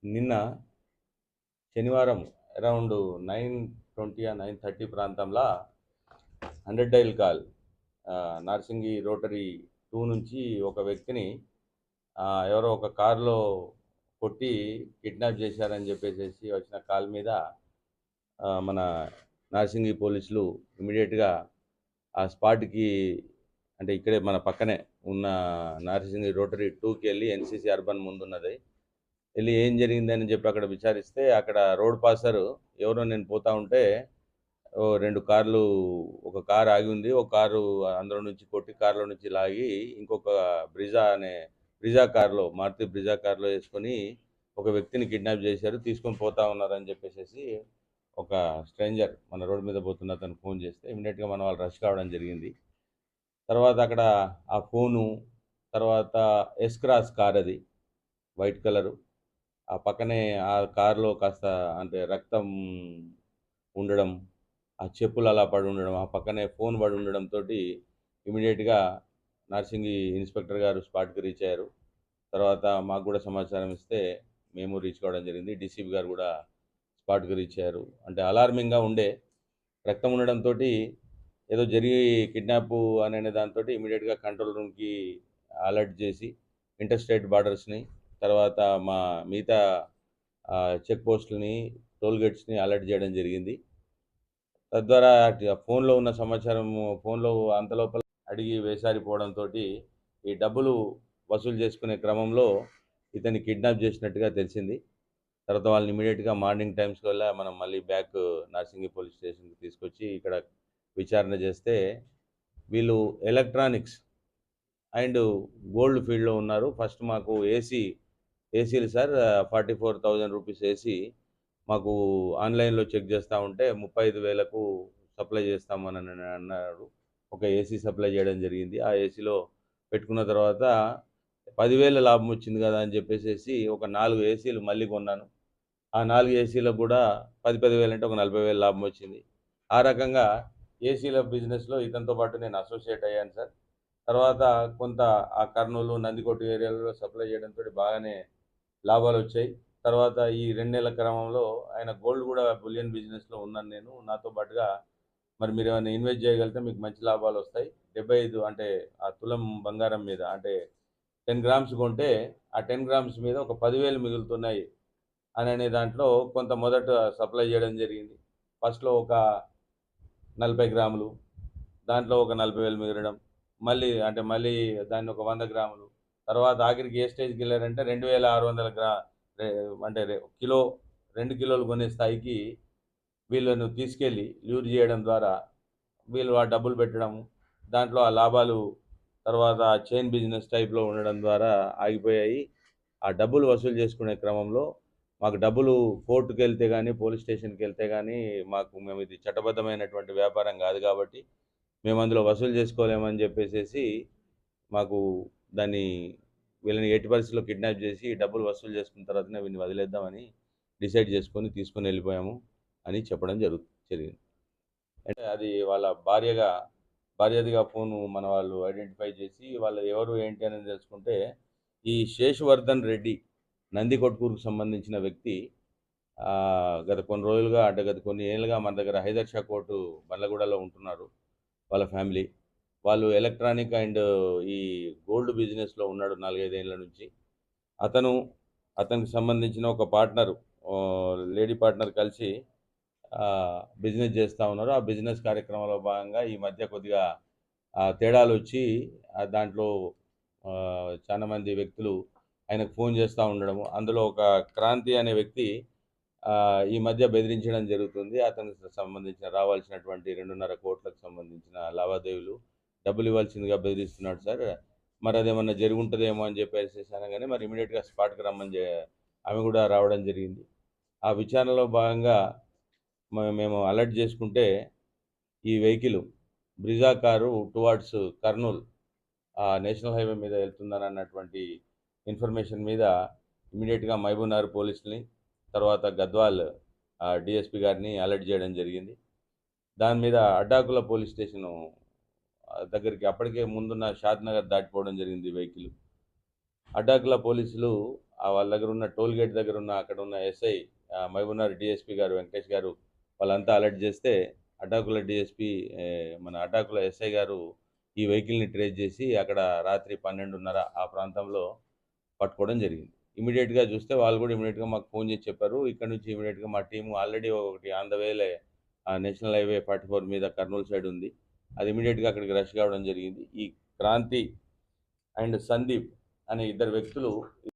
నిన్న శనివారం అరౌండ్ 9:20 9:30 ప్రాంతంలో 100 డైల్ కాల్ నార్సింగి రోటరీ 2 నుంచి ఒక వ్యక్తిని ఎవరో ఒక కారులో కొట్టి కిడ్నాప్ చేశారని చెప్పేసి వచ్చిన కాల్ మీద మన నార్సింగి పోలీసులు ఇమీడియట్గా ఆ స్పాట్కి, అంటే ఇక్కడే మన పక్కనే ఉన్న నార్సింగి రోటరీ 2కి వెళ్ళి ఎన్సీసీ అర్బన్ ముందున్నది వెళ్ళి ఏం జరిగిందని చెప్పి అక్కడ విచారిస్తే, అక్కడ రోడ్ పాసర్ ఎవరో నేను పోతా ఉంటే రెండు కార్లు, ఒక కారు ఆగి ఉంది, ఒక కారు అందులో నుంచి కొట్టి కారులో నుంచి లాగి ఇంకొక బ్రిజా కారులో, మారుతి బ్రిజా కారులో వేసుకొని ఒక వ్యక్తిని కిడ్నాప్ చేశారు, తీసుకొని పోతా ఉన్నారని చెప్పేసి ఒక స్ట్రేంజర్ మన రోడ్డు మీద పోతున్న అతను ఫోన్ చేస్తే ఇమీడియట్గా మన వాళ్ళు రష్ కావడం జరిగింది. తర్వాత అక్కడ ఆ ఫోను, తర్వాత ఎస్క్రాస్ కార్, అది వైట్ కలరు, ఆ పక్కనే ఆ కారులో కాస్త అంటే రక్తం ఉండడం, ఆ చెప్పులు అలా పడి ఉండడం, ఆ పక్కనే ఫోన్ పడి ఉండడంతో ఇమీడియట్గా నార్సింగి ఇన్స్పెక్టర్ గారు స్పాట్కి రీచ్ అయ్యారు. తర్వాత మాకు కూడా సమాచారం ఇస్తే మేము రీచ్ కావడం జరిగింది. డీసీపీ గారు కూడా స్పాట్కి రీచ్ అయ్యారు. అంటే అలార్మింగ్గా ఉండే రక్తం ఉండడంతో ఏదో జరిగి కిడ్నాప్ అనే దాంతో ఇమీడియట్గా కంట్రోల్ రూమ్కి అలర్ట్ చేసి ఇంటర్ స్టేట్ బార్డర్స్ని, తర్వాత మా మిగతా చెక్ పోస్టులని, టోల్ గేట్స్ని అలర్ట్ చేయడం జరిగింది. తద్వారా ఫోన్లో ఉన్న సమాచారం ఫోన్లో అంతలోపల అడిగి వేసారిపోవడంతో ఈ డబ్బులు వసూలు చేసుకునే క్రమంలో ఇతన్ని కిడ్నాప్ చేసినట్టుగా తెలిసింది. తర్వాత వాళ్ళని ఇమీడియట్గా మార్నింగ్ టైమ్స్ వల్ల మనం మళ్ళీ బ్యాక్ నార్సింగి పోలీస్ స్టేషన్కి తీసుకొచ్చి ఇక్కడ విచారణ చేస్తే వీళ్ళు ఎలక్ట్రానిక్స్ అండ్ గోల్డ్ ఫీల్డ్లో ఉన్నారు. ఫస్ట్ మాకు ఏసీలు సార్ 44,000 రూపీస్ ఏసీ మాకు ఆన్లైన్లో చెక్ చేస్తూ ఉంటే 35,000కు సప్లై చేస్తామని అన్నాడు. ఒక ఏసీ సప్లై చేయడం జరిగింది. ఆ ఏసీలో పెట్టుకున్న తర్వాత 10,000 లాభం వచ్చింది కదా అని చెప్పేసి ఒక 4 ఏసీలు మళ్ళీ కొన్నాను. ఆ 4 ఏసీలకు కూడా 10,000 అంటే ఒక 40,000 లాభం వచ్చింది. ఆ రకంగా ఏసీల బిజినెస్లో ఇతనితో పాటు నేను అసోసియేట్ అయ్యాను సార్. తర్వాత కొంత ఆ కర్నూలు, నందికొట్టు ఏరియాలో సప్లై చేయడంతో బాగానే లాభాలు వచ్చాయి. తర్వాత ఈ 2 నెలల క్రమంలో ఆయన గోల్డ్ కూడా బులియన్ బిజినెస్లో ఉన్నాను నేను. నాతో పాటుగా మరి మీరు ఏమైనా ఇన్వెస్ట్ చేయగలిగితే మీకు మంచి లాభాలు వస్తాయి. 75 అంటే ఆ తులం బంగారం మీద, అంటే 10 గ్రామ్స్ కొంటే ఆ 10 గ్రామ్స్ మీద ఒక 10,000 మిగులుతున్నాయి అనే దాంట్లో కొంత మొదట సప్లై చేయడం జరిగింది. ఫస్ట్లో ఒక 40 గ్రాములు, దాంట్లో ఒక 40,000 మిగలడం, మళ్ళీ దాన్ని ఒక 100 గ్రాములు, తర్వాత ఆఖరికి ఏ స్టేజ్కి వెళ్ళారంటే 2,600 అంటే కిలో 2 కిలోలు కొనే స్థాయికి వీళ్ళను తీసుకెళ్ళి ల్యూర్ చేయడం ద్వారా వీళ్ళు ఆ డబ్బులు పెట్టడం, దాంట్లో ఆ లాభాలు తర్వాత చైన్ బిజినెస్ టైప్లో ఉండడం ద్వారా ఆగిపోయాయి. ఆ డబ్బులు వసూలు చేసుకునే క్రమంలో మాకు డబ్బులు కోర్టుకు వెళ్తే కానీ, పోలీస్ స్టేషన్కి వెళ్తే కానీ మేము ఇది చట్టబద్ధమైనటువంటి వ్యాపారం కాదు కాబట్టి మేము అందులో వసూలు చేసుకోలేమని చెప్పేసి మాకు వీళ్ళని ఎట్టి పరిస్థితుల్లో కిడ్నాప్ చేసి డబ్బులు వసూలు చేసుకున్న తర్వాతనే వీళ్ళని వదిలేద్దామని డిసైడ్ చేసుకొని తీసుకొని వెళ్ళిపోయాము అని చెప్పడం జరిగింది. అంటే అది వాళ్ళ భార్యదిగా ఫోను మన వాళ్ళు ఐడెంటిఫై చేసి వాళ్ళు ఎవరు ఏంటి అనేది తెలుసుకుంటే, ఈ శేషవర్ధన్ రెడ్డి నందికొట్కూరుకు సంబంధించిన వ్యక్తి గత కొన్ని రోజులుగా, అంటే గత కొన్ని ఏళ్ళుగా మన దగ్గర హైదర్ షా కోర్టు బండ్లగూడలో ఉంటున్నారు. వాళ్ళ ఫ్యామిలీ వాళ్ళు ఎలక్ట్రానిక్ అండ్ ఈ గోల్డ్ బిజినెస్లో ఉన్నాడు 4-5 ఏళ్ళ నుంచి. అతనికి సంబంధించిన ఒక పార్ట్నరు, లేడీ పార్ట్నర్ కలిసి బిజినెస్ చేస్తూ ఉన్నారు. ఆ బిజినెస్ కార్యక్రమంలో భాగంగా ఈ మధ్య కొద్దిగా తేడాలు వచ్చి దాంట్లో చాలామంది వ్యక్తులు ఆయనకు ఫోన్ చేస్తూ ఉండడము, అందులో ఒక క్రాంతి అనే వ్యక్తి ఈ మధ్య బెదిరించడం జరుగుతుంది. అతనికి సంబంధించిన రావాల్సినటువంటి 2.5 కోట్లకు సంబంధించిన లావాదేవీలు డబ్బులు ఇవ్వాల్సిందిగా బెదిరిస్తున్నాడు సార్. మరి అదేమన్నా జరుగుంటుందేమో అని చెప్పేసి అనగానే మరి ఇమీడియట్గా స్పాట్కి రమ్మని ఆమె కూడా రావడం జరిగింది. ఆ విచారణలో భాగంగా మేము అలర్ట్ చేసుకుంటే ఈ vehicle Brezza car towards Kurnool national highway మీద వెళ్తుందని అన్నటువంటి ఇన్ఫర్మేషన్ మీద ఇమీడియట్గా మహబూబ్నగర్ పోలీసుని, తర్వాత గద్వాల్ డిఎస్పి గారిని అలర్ట్ చేయడం జరిగింది. దాని మీద అడ్డాకుల పోలీస్ స్టేషను దగ్గరికి అప్పటికే ముందున్న షాద్ నగర్ దాటిపోవడం జరిగింది వెహికల్. అడ్డాకుల పోలీసులు వాళ్ళ దగ్గర ఉన్న టోల్ గేట్ దగ్గర ఉన్న అక్కడ ఉన్న ఎస్ఐ మహబూబ్నగర్ డిఎస్పి గారు వెంకటేష్ గారు వాళ్ళంతా అలర్ట్ చేస్తే అడ్డాకుల డిఎస్పి మన అడ్డాకుల ఎస్ఐ గారు ఈ వెహికల్ని ట్రేస్ చేసి అక్కడ రాత్రి 12:30 ఆ ప్రాంతంలో పట్టుకోవడం జరిగింది. ఇమీడియట్గా చూస్తే వాళ్ళు కూడా ఇమీడియట్గా మాకు ఫోన్ చేసి చెప్పారు. ఇక్కడ నుంచి ఇమీడియట్గా మా టీము ఆల్రెడీ ఒకటి ఆన్ ద వేలే నేషనల్ హైవే 44 మీద కర్నూలు సైడ్ ఉంది. అది ఇమీడియట్గా అక్కడికి రష్ కావడం జరిగింది. ఈ క్రాంతి అండ్ సందీప్ అనే ఇద్దరు వ్యక్తులు